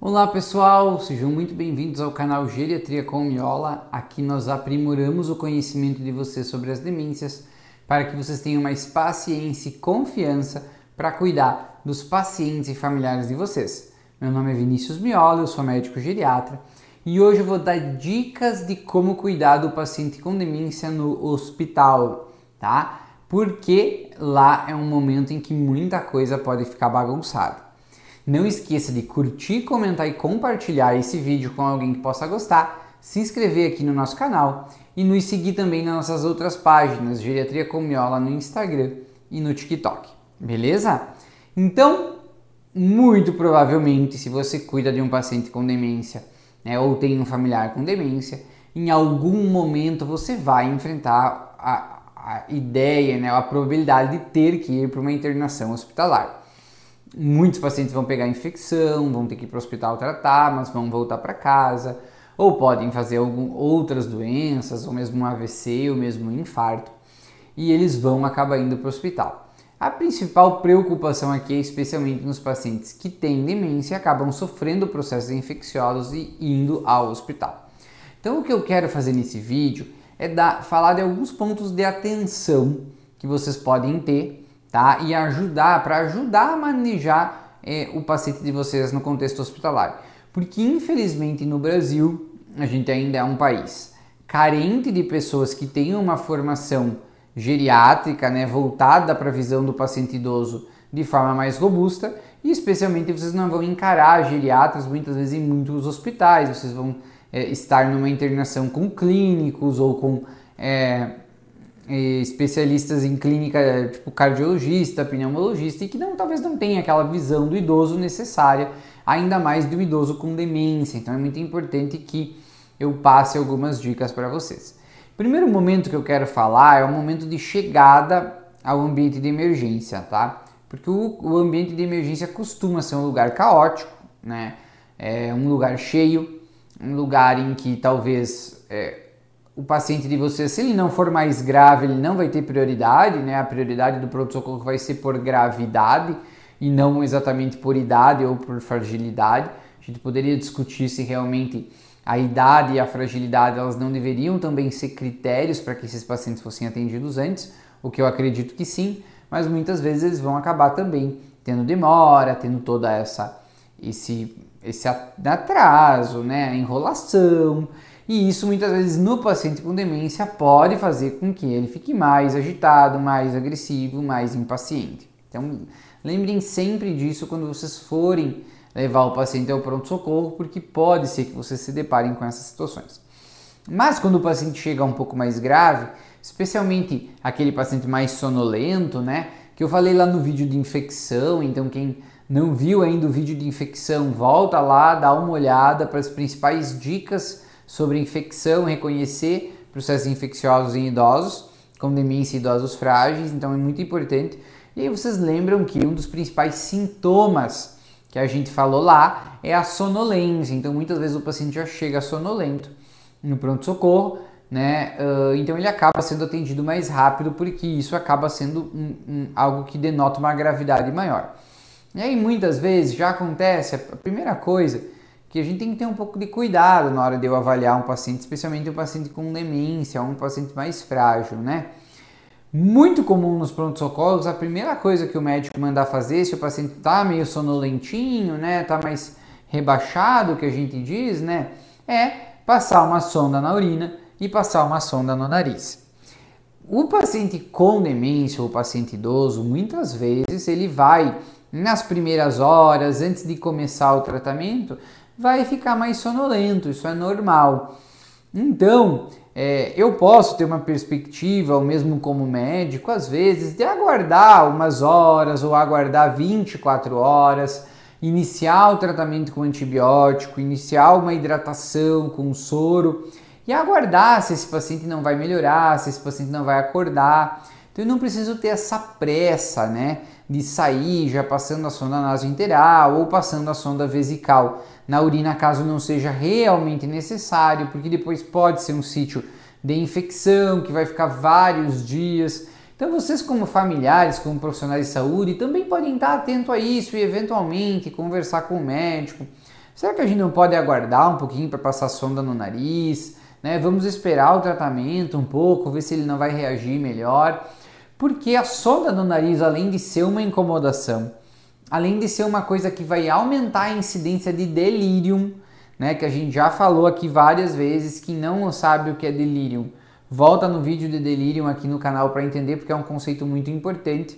Olá pessoal, sejam muito bem-vindos ao canal Geriatria com Miola. Aqui nós aprimoramos o conhecimento de vocês sobre as demências para que vocês tenham mais paciência e confiança para cuidar dos pacientes e familiares de vocês. Meu nome é Vinícius Miola, eu sou médico geriatra e hoje eu vou dar dicas de como cuidar do paciente com demência no hospital, tá? Porque lá é um momento em que muita coisa pode ficar bagunçada. Não esqueça de curtir, comentar e compartilhar esse vídeo com alguém que possa gostar, se inscrever aqui no nosso canal e nos seguir também nas nossas outras páginas, Geriatria com Miola no Instagram e no TikTok, beleza? Então, muito provavelmente, se você cuida de um paciente com demência, né, ou tem um familiar com demência, em algum momento você vai enfrentar a ideia, né, a probabilidade de ter que ir para uma internação hospitalar. Muitos pacientes vão pegar infecção, vão ter que ir para o hospital tratar, mas vão voltar para casa, ou podem fazer outras doenças, ou mesmo um AVC, ou mesmo um infarto, e eles vão acabar indo para o hospital. A principal preocupação aqui é especialmente nos pacientes que têm demência e acabam sofrendo processos infecciosos e indo ao hospital. Então o que eu quero fazer nesse vídeo é falar de alguns pontos de atenção que vocês podem ter, tá? E para ajudar a manejar o paciente de vocês no contexto hospitalar. Porque infelizmente no Brasil a gente ainda é um país carente de pessoas que tenham uma formação geriátrica, né, voltada para a visão do paciente idoso de forma mais robusta, e especialmente vocês não vão encarar geriatras muitas vezes em muitos hospitais, vocês vão estar numa internação com clínicos ou com especialistas em clínica, tipo cardiologista, pneumologista, e que talvez não tenha aquela visão do idoso necessária, ainda mais do idoso com demência. Então é muito importante que eu passe algumas dicas para vocês. O primeiro momento que eu quero falar é o momento de chegada ao ambiente de emergência, tá? Porque o ambiente de emergência costuma ser um lugar caótico, né? É um lugar cheio, um lugar em que talvez o paciente de você, se ele não for mais grave, ele não vai ter prioridade, né? A prioridade do pronto-socorro vai ser por gravidade e não exatamente por idade ou por fragilidade. A gente poderia discutir se realmente a idade e a fragilidade elas não deveriam também ser critérios para que esses pacientes fossem atendidos antes, o que eu acredito que sim, mas muitas vezes eles vão acabar também tendo demora, tendo toda esse atraso, né? Enrolação. E isso muitas vezes no paciente com demência pode fazer com que ele fique mais agitado, mais agressivo, mais impaciente. Então lembrem sempre disso quando vocês forem levar o paciente ao pronto-socorro, porque pode ser que vocês se deparem com essas situações. Mas quando o paciente chega um pouco mais grave, especialmente aquele paciente mais sonolento, né, que eu falei lá no vídeo de infecção, então quem não viu ainda o vídeo de infecção, volta lá, dá uma olhada para as principais dicas sobre infecção, reconhecer processos infecciosos em idosos, com demência e idosos frágeis, então é muito importante. E aí vocês lembram que um dos principais sintomas que a gente falou lá é a sonolência, então muitas vezes o paciente já chega sonolento no pronto-socorro, né? Então ele acaba sendo atendido mais rápido, porque isso acaba sendo algo que denota uma gravidade maior. E aí muitas vezes já acontece, a primeira coisa que a gente tem que ter um pouco de cuidado na hora de eu avaliar um paciente, especialmente um paciente com demência, um paciente mais frágil, né? Muito comum nos pronto-socorros, a primeira coisa que o médico mandar fazer, se o paciente tá meio sonolentinho, né, tá mais rebaixado, que a gente diz, né, é passar uma sonda na urina e passar uma sonda no nariz. O paciente com demência ou o paciente idoso, muitas vezes ele vai, nas primeiras horas, antes de começar o tratamento, vai ficar mais sonolento, isso é normal. Então, eu posso ter uma perspectiva, ou mesmo como médico, às vezes, de aguardar umas horas ou aguardar 24 horas, iniciar o tratamento com antibiótico, iniciar uma hidratação com soro e aguardar se esse paciente não vai melhorar, se esse paciente não vai acordar. Então eu não preciso ter essa pressa, né, de sair já passando a sonda nasointeral ou passando a sonda vesical na urina, caso não seja realmente necessário, porque depois pode ser um sítio de infecção que vai ficar vários dias. Então vocês, como familiares, como profissionais de saúde, também podem estar atento a isso e eventualmente conversar com o médico, Será que a gente não pode aguardar um pouquinho para passar sonda no nariz, né? Vamos esperar o tratamento um pouco, ver se ele não vai reagir melhor. Porque a sonda no nariz, além de ser uma incomodação, além de ser uma coisa que vai aumentar a incidência de delírio, né, que a gente já falou aqui várias vezes, que não sabe o que é delírio, volta no vídeo de delírio aqui no canal para entender, porque é um conceito muito importante.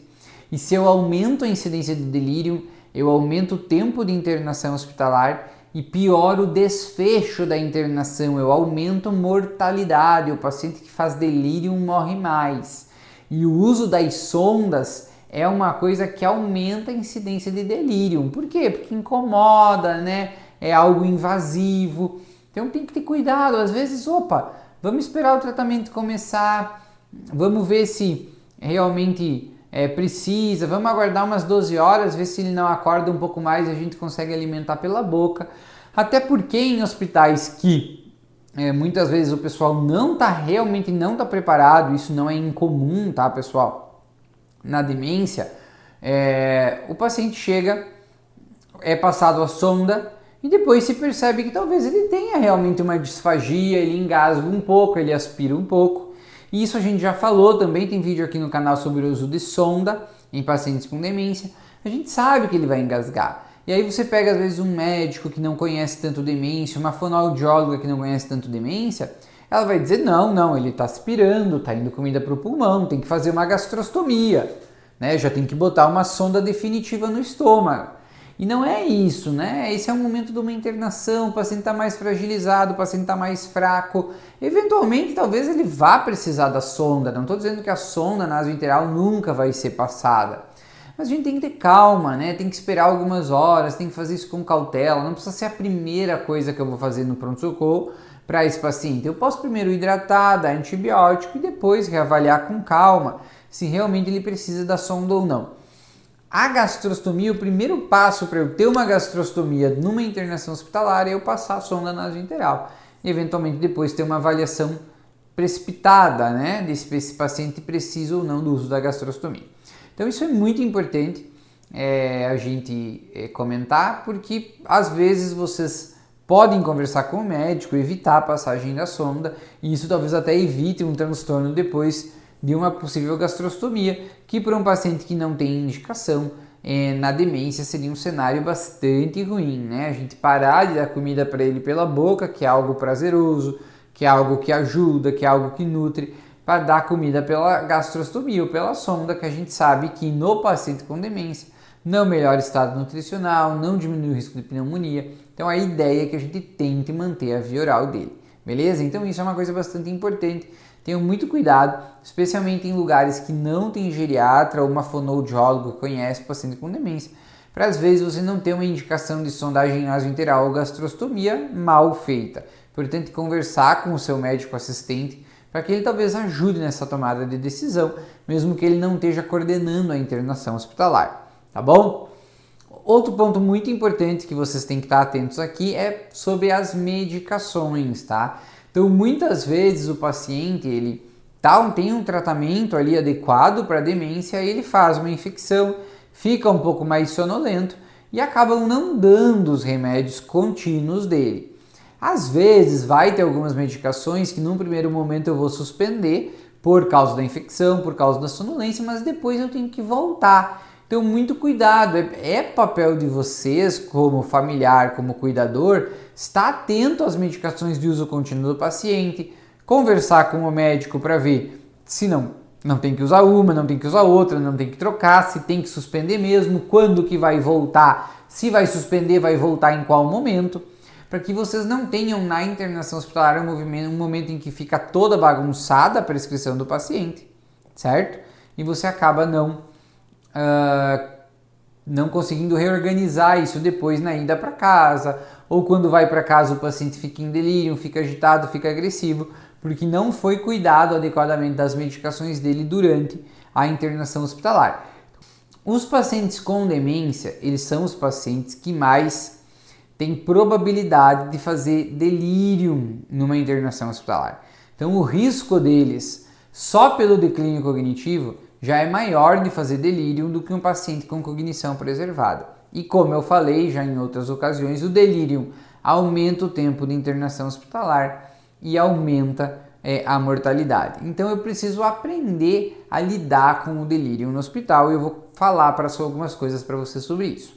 E se eu aumento a incidência de delírio, eu aumento o tempo de internação hospitalar e pioro o desfecho da internação, eu aumento mortalidade, o paciente que faz delírio morre mais. E o uso das sondas é uma coisa que aumenta a incidência de delírio. Por quê? Porque incomoda, né? É algo invasivo. Então tem que ter cuidado. Às vezes, vamos esperar o tratamento começar, vamos ver se realmente precisa, vamos aguardar umas 12 horas, ver se ele não acorda um pouco mais e a gente consegue alimentar pela boca. Até porque em hospitais que muitas vezes o pessoal realmente não está preparado, isso não é incomum, tá, pessoal? Na demência, o paciente chega, é passado a sonda e depois se percebe que talvez ele tenha realmente uma disfagia, ele engasga um pouco, ele aspira um pouco. E isso a gente já falou, também tem vídeo aqui no canal sobre o uso de sonda em pacientes com demência. A gente sabe que ele vai engasgar. E aí você pega às vezes um médico que não conhece tanto demência, uma fonoaudióloga que não conhece tanto demência, ela vai dizer, não, ele está aspirando, está indo comida para o pulmão, tem que fazer uma gastrostomia, né? Já tem que botar uma sonda definitiva no estômago. E não é isso, né? Esse é um momento de uma internação, o paciente está mais fragilizado, o paciente está mais fraco. Eventualmente, talvez ele vá precisar da sonda, não estou dizendo que a sonda nasointeral nunca vai ser passada. Mas a gente tem que ter calma, né? Tem que esperar algumas horas, tem que fazer isso com cautela. Não precisa ser a primeira coisa que eu vou fazer no pronto-socorro para esse paciente. Eu posso primeiro hidratar, dar antibiótico e depois reavaliar com calma se realmente ele precisa da sonda ou não. A gastrostomia, o primeiro passo para eu ter uma gastrostomia numa internação hospitalar é eu passar a sonda nasointeral. E eventualmente depois ter uma avaliação precipitada, né? De se esse paciente precisa ou não do uso da gastrostomia. Então isso é muito importante a gente comentar, porque às vezes vocês podem conversar com o médico, evitar a passagem da sonda, e isso talvez até evite um transtorno depois de uma possível gastrostomia, que para um paciente que não tem indicação na demência seria um cenário bastante ruim, né? A gente parar de dar comida para ele pela boca, que é algo prazeroso, que é algo que ajuda, que é algo que nutre, para dar comida pela gastrostomia ou pela sonda, que a gente sabe que no paciente com demência não melhora o estado nutricional, não diminui o risco de pneumonia. Então a ideia é que a gente tente manter a via oral dele, beleza? Então isso é uma coisa bastante importante. Tenham muito cuidado, especialmente em lugares que não tem geriatra ou uma fonoaudióloga que conhece o paciente com demência, para às vezes você não ter uma indicação de sondagem nasointeral ou gastrostomia mal feita. Portanto, conversar com o seu médico assistente para que ele talvez ajude nessa tomada de decisão, mesmo que ele não esteja coordenando a internação hospitalar, tá bom? Outro ponto muito importante que vocês têm que estar atentos aqui é sobre as medicações, tá? Então, muitas vezes o paciente, ele tem um tratamento ali adequado para demência, aí ele faz uma infecção, fica um pouco mais sonolento e acabam não dando os remédios contínuos dele. Às vezes vai ter algumas medicações que num primeiro momento eu vou suspender por causa da infecção, por causa da sonolência, mas depois eu tenho que voltar. Então muito cuidado, é papel de vocês como familiar, como cuidador, estar atento às medicações de uso contínuo do paciente, conversar com o médico para ver se não tem que usar uma, não tem que usar outra, não tem que trocar, se tem que suspender mesmo, quando que vai voltar, se vai suspender, vai voltar em qual momento, para que vocês não tenham na internação hospitalar um momento em que fica toda bagunçada a prescrição do paciente, certo? E você acaba não conseguindo reorganizar isso depois na ida para casa, ou quando vai para casa o paciente fica em delírio, fica agitado, fica agressivo, porque não foi cuidado adequadamente das medicações dele durante a internação hospitalar. Os pacientes com demência, eles são os pacientes que mais têm probabilidade de fazer delírio numa internação hospitalar. Então o risco deles, só pelo declínio cognitivo, já é maior de fazer delírio do que um paciente com cognição preservada. E como eu falei já em outras ocasiões, o delírio aumenta o tempo de internação hospitalar e aumenta a mortalidade. Então eu preciso aprender a lidar com o delírio no hospital e eu vou falar algumas coisas para você sobre isso.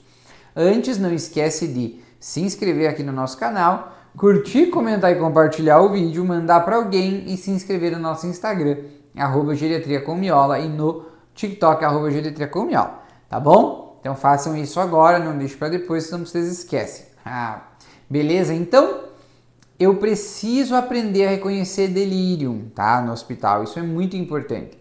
Antes, não esquece de se inscrever aqui no nosso canal, curtir, comentar e compartilhar o vídeo, mandar para alguém e se inscrever no nosso Instagram, @geriatriacomiola, e no TikTok, @geriatriacomiola, tá bom? Então façam isso agora, não deixe para depois, senão vocês esquecem. Beleza? Então, eu preciso aprender a reconhecer delírio, tá? No hospital, isso é muito importante.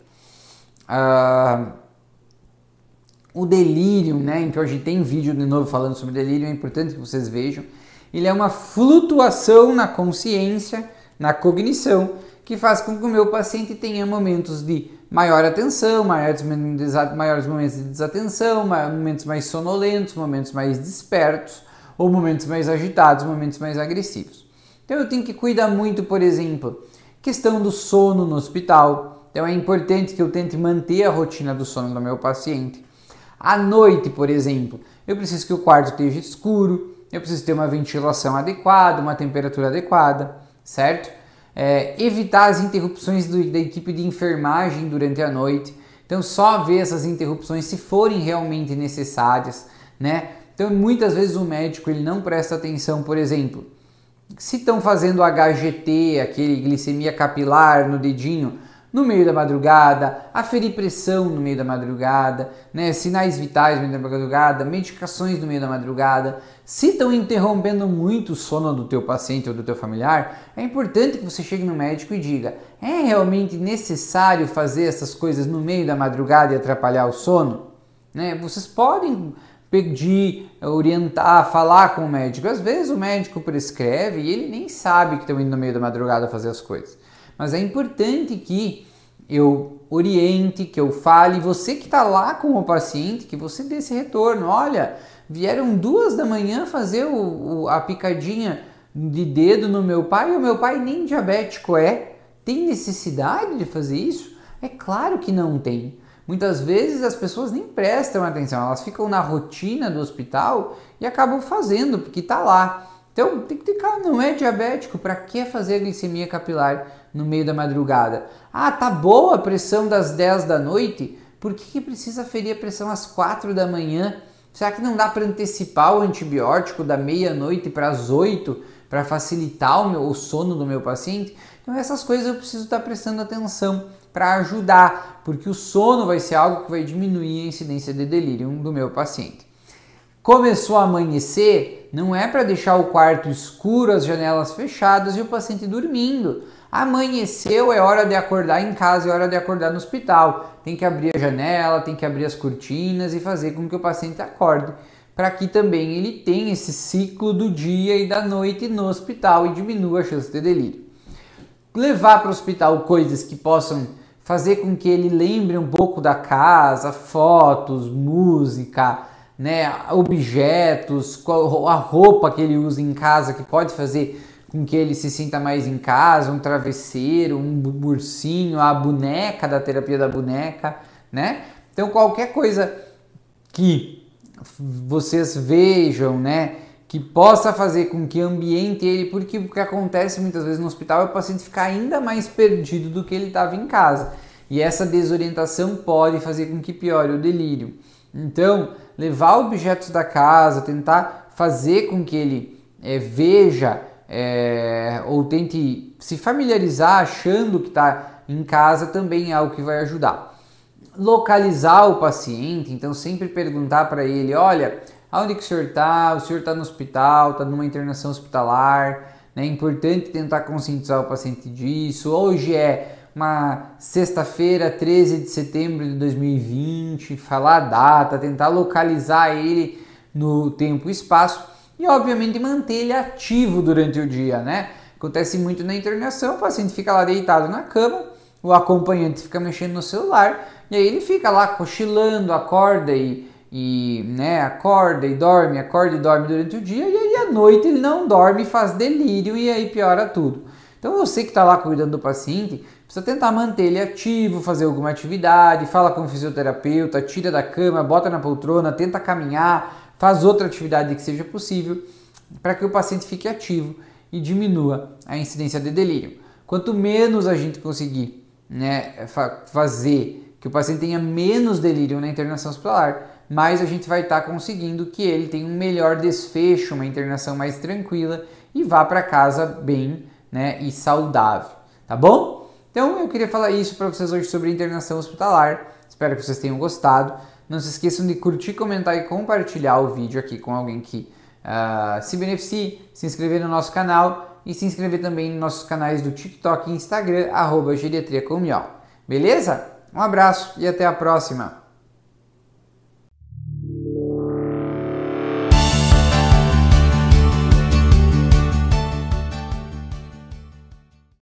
O delírio, né? Então a gente tem vídeo de novo falando sobre delírio, é importante que vocês vejam. Ele é uma flutuação na consciência, na cognição, que faz com que o meu paciente tenha momentos de maior atenção, maiores momentos de desatenção, momentos mais sonolentos, momentos mais despertos, ou momentos mais agitados, momentos mais agressivos. Então eu tenho que cuidar muito, por exemplo, questão do sono no hospital. Então é importante que eu tente manter a rotina do sono do meu paciente. À noite, por exemplo, eu preciso que o quarto esteja escuro, eu preciso ter uma ventilação adequada, uma temperatura adequada, certo? Evitar as interrupções da equipe de enfermagem durante a noite. Então só ver essas interrupções se forem realmente necessárias, né? Então muitas vezes o médico ele não presta atenção, por exemplo, se estão fazendo HGT, aquele glicemia capilar no dedinho, no meio da madrugada, aferir pressão no meio da madrugada, né? Sinais vitais no meio da madrugada, medicações no meio da madrugada. Se estão interrompendo muito o sono do teu paciente ou do teu familiar, é importante que você chegue no médico e diga: é realmente necessário fazer essas coisas no meio da madrugada e atrapalhar o sono? Né? Vocês podem pedir, orientar, falar com o médico. Às vezes o médico prescreve e ele nem sabe que estão indo no meio da madrugada fazer as coisas. Mas é importante que eu oriente, que eu fale, você que está lá com o paciente, que você dê esse retorno. Olha, vieram 2 da manhã fazer a picadinha de dedo no meu pai, e o meu pai nem diabético é. Tem necessidade de fazer isso? É claro que não tem. Muitas vezes as pessoas nem prestam atenção, elas ficam na rotina do hospital e acabam fazendo, porque está lá. Então, tem que ter calma, não é diabético, para que fazer a glicemia capilar no meio da madrugada? Ah, tá boa a pressão das 10 da noite, por que precisa aferir a pressão às 4 da manhã? Será que não dá para antecipar o antibiótico da meia-noite para as 8, para facilitar o sono do meu paciente? Então essas coisas eu preciso estar prestando atenção para ajudar, porque o sono vai ser algo que vai diminuir a incidência de delírio do meu paciente. Começou a amanhecer, não é para deixar o quarto escuro, as janelas fechadas e o paciente dormindo. Amanheceu, é hora de acordar em casa, é hora de acordar no hospital. Tem que abrir a janela, tem que abrir as cortinas e fazer com que o paciente acorde, para que também ele tenha esse ciclo do dia e da noite no hospital e diminua a chance de delírio. Levar para o hospital coisas que possam fazer com que ele lembre um pouco da casa, fotos, música, né, objetos, a roupa que ele usa em casa que pode fazer com que ele se sinta mais em casa, um travesseiro, um ursinho, a boneca da terapia da boneca, né? Então qualquer coisa que vocês vejam, né, que possa fazer com que ambiente ele, porque o que acontece muitas vezes no hospital é o paciente ficar ainda mais perdido do que ele estava em casa. E essa desorientação pode fazer com que piore o delírio. Então, levar objetos da casa, tentar fazer com que ele veja ou tente se familiarizar achando que está em casa também é algo que vai ajudar. Localizar o paciente, então sempre perguntar para ele: olha, aonde que o senhor está no hospital, está numa internação hospitalar, né? É importante tentar conscientizar o paciente disso. Hoje é uma sexta-feira, 13 de setembro de 2020, falar a data, tentar localizar ele no tempo e espaço e, obviamente, manter ele ativo durante o dia, né? Acontece muito na internação, o paciente fica lá deitado na cama, o acompanhante fica mexendo no celular e aí ele fica lá cochilando, acorda e dorme durante o dia e aí à noite ele não dorme e faz delírio e aí piora tudo. Então você que está lá cuidando do paciente, precisa tentar manter ele ativo, fazer alguma atividade, fala com o fisioterapeuta, tira da cama, bota na poltrona, tenta caminhar, faz outra atividade que seja possível para que o paciente fique ativo e diminua a incidência de delírio. Quanto menos a gente conseguir, né, fazer que o paciente tenha menos delírio na internação hospitalar, mais a gente vai estar conseguindo que ele tenha um melhor desfecho, uma internação mais tranquila e vá para casa bem, né, e saudável, tá bom? Então eu queria falar isso para vocês hoje sobre internação hospitalar, espero que vocês tenham gostado. Não se esqueçam de curtir, comentar e compartilhar o vídeo aqui com alguém que se beneficie, se inscrever no nosso canal e se inscrever também nos nossos canais do TikTok e Instagram, @geriatriacommiol. Beleza? Um abraço e até a próxima!